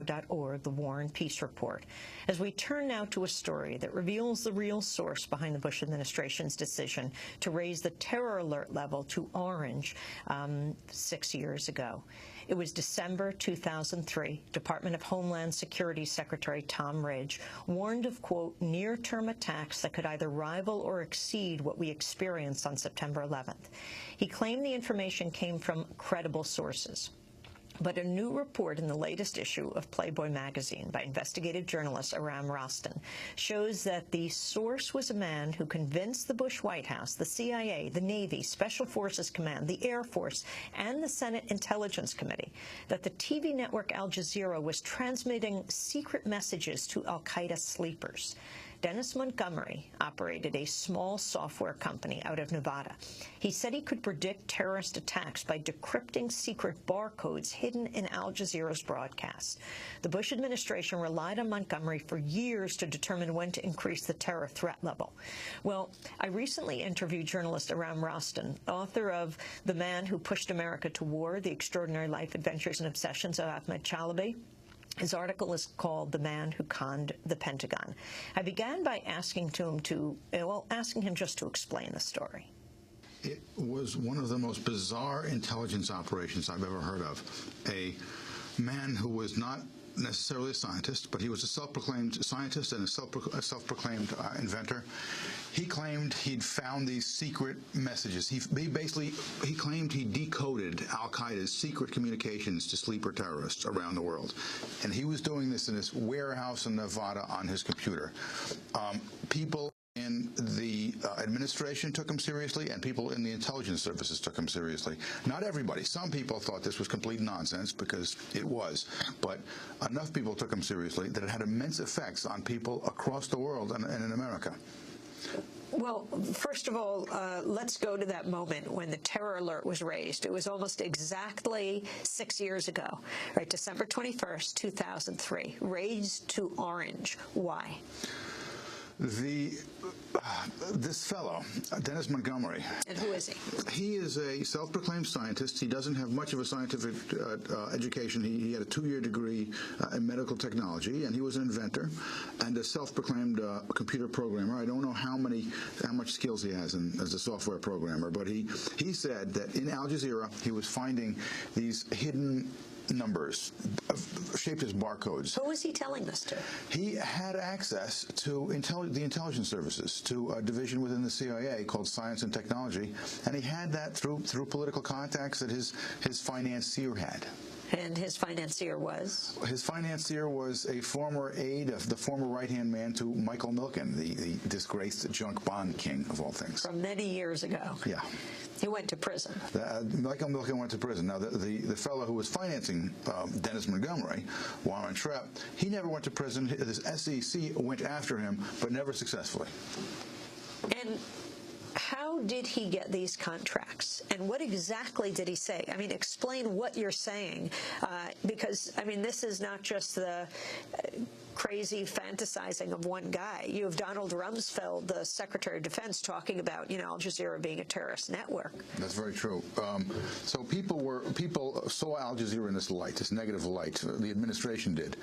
Pentagon.org, the War and Peace Report. As we turn now to a story that reveals the real source behind the Bush administration's decision to raise the terror alert level to orange 6 years ago. It was December 2003. Department of Homeland Security Secretary Tom Ridge warned of, quote, near-term attacks that could either rival or exceed what we experienced on September 11th. He claimed the information came from credible sources. But a new report in the latest issue of Playboy magazine by investigative journalist Aram Roston shows that the source was a man who convinced the Bush White House, the CIA, the Navy, Special Forces Command, the Air Force, and the Senate Intelligence Committee that the TV network Al Jazeera was transmitting secret messages to al-Qaeda sleepers. Dennis Montgomery operated a small software company out of Nevada. He said he could predict terrorist attacks by decrypting secret barcodes hidden in Al Jazeera's broadcasts. The Bush administration relied on Montgomery for years to determine when to increase the terror threat level. Well, I recently interviewed journalist Aram Roston, author of The Man Who Pushed America to War, The Extraordinary Life, Adventures, and Obsessions of Ahmed Chalabi. His article is called The Man Who Conned the Pentagon. I began by asking him just to explain the story. It was one of the most bizarre intelligence operations I've ever heard of. A man who was not necessarily a scientist, but he was a self-proclaimed scientist and a self-proclaimed inventor. He claimed he'd found these secret messages. He claimed he decoded al-Qaeda's secret communications to sleeper terrorists around the world. And he was doing this in this warehouse in Nevada on his computer. People in the administration took him seriously, and people in the intelligence services took him seriously. Not everybody. Some people thought this was complete nonsense, because it was. But enough people took him seriously that it had immense effects on people across the world and in America. Well, first of all, let's go to that moment when the terror alert was raised. It was almost exactly 6 years ago, right? December 21st, 2003, raised to orange. Why? This fellow, Dennis Montgomery. And who is he? He is a self-proclaimed scientist. He doesn't have much of a scientific education. He had a 2-year degree in medical technology, and he was an inventor and a self-proclaimed computer programmer. I don't know how much skills he has as a software programmer, but he said that in Al Jazeera he was finding these hidden numbers shaped as barcodes. Who was he telling this to? He had access to the intelligence services, to a division within the CIA called Science and Technology, and he had that through political contacts that his financier had. And his financier was? His financier was a former aide of the former right-hand man to Michael Milken, the disgraced junk bond king of all things. From many years ago. Yeah. He went to prison. Michael Milken went to prison. Now, the fellow who was financing Dennis Montgomery, Warren Trepp, he never went to prison. This SEC went after him, but never successfully. And how did he get these contracts, and what exactly did he say? I mean, explain what you're saying, because, I mean, this is not just the crazy fantasizing of one guy. You have Donald Rumsfeld, the Secretary of Defense, talking about, Al Jazeera being a terrorist network. That's very true. So people saw Al Jazeera in this light, this negative light. The administration did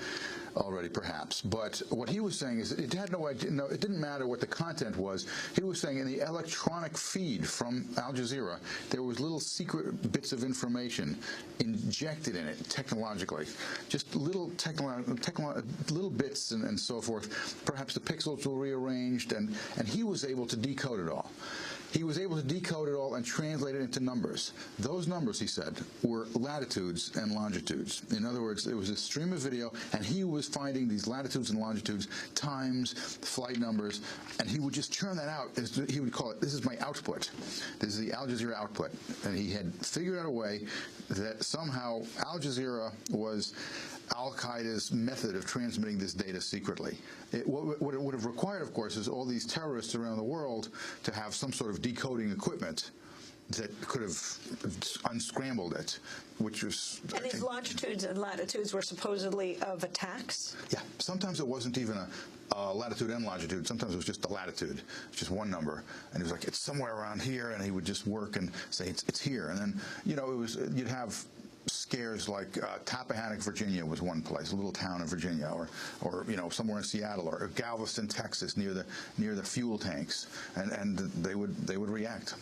already, perhaps. But what he was saying is it had no idea. No, it didn't matter what the content was. He was saying in the electronic feed from Al Jazeera, there was little secret bits of information injected in it technologically, just little little bits and so forth. Perhaps the pixels were rearranged, and he was able to decode it all. He was able to decode it all and translate it into numbers. Those numbers, he said, were latitudes and longitudes. In other words, it was a stream of video, and he was finding these latitudes and longitudes, times, flight numbers, and he would just churn that out. He would call it, this is my output. This is the Al Jazeera output. And he had figured out a way that somehow Al Jazeera was al-Qaeda's method of transmitting this data secretly. What it would have required, of course, is all these terrorists around the world to have some sort of decoding equipment that could have unscrambled it, which was... And these longitudes and latitudes were supposedly of attacks? Yeah. Sometimes it wasn't even a latitude and longitude. Sometimes it was just the latitude, just one number. And he was like, it's somewhere around here, and he would just work and say, it's here. And then, it was, you'd have scares like Tappahannock, Virginia was one place, a little town in Virginia, or somewhere in Seattle, or Galveston, Texas, near the fuel tanks, and they would react.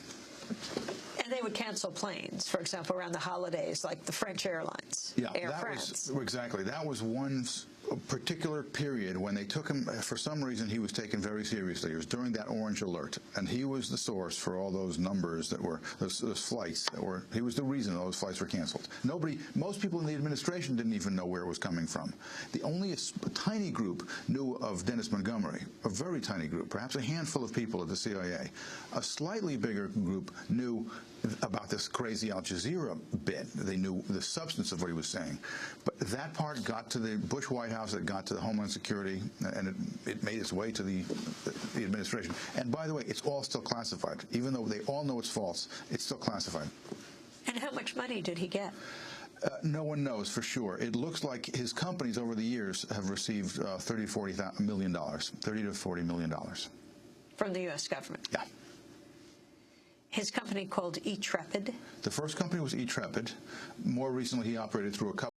And they would cancel planes, for example, around the holidays, like the French airlines, Air France. Exactly. That was one particular period when they took him. For some reason, he was taken very seriously. It was during that orange alert, and he was the source for all those numbers that were those flights that were. He was the reason those flights were canceled. Most people in the administration didn't even know where it was coming from. Only a tiny group knew of Dennis Montgomery, a very tiny group, perhaps a handful of people at the CIA. A slightly bigger group knew about this crazy Al Jazeera bit. They knew the substance of what he was saying. But that part got to the Bush White House, it got to the Homeland Security, and it made its way to the administration. And by the way, it's all still classified. Even though they all know it's false, it's still classified. And how much money did he get? No one knows for sure. It looks like his companies over the years have received $30 to $40 million. From the U.S. government? Yeah. His company called E-Trepid? The first company was E-Trepid. More recently, he operated through a couple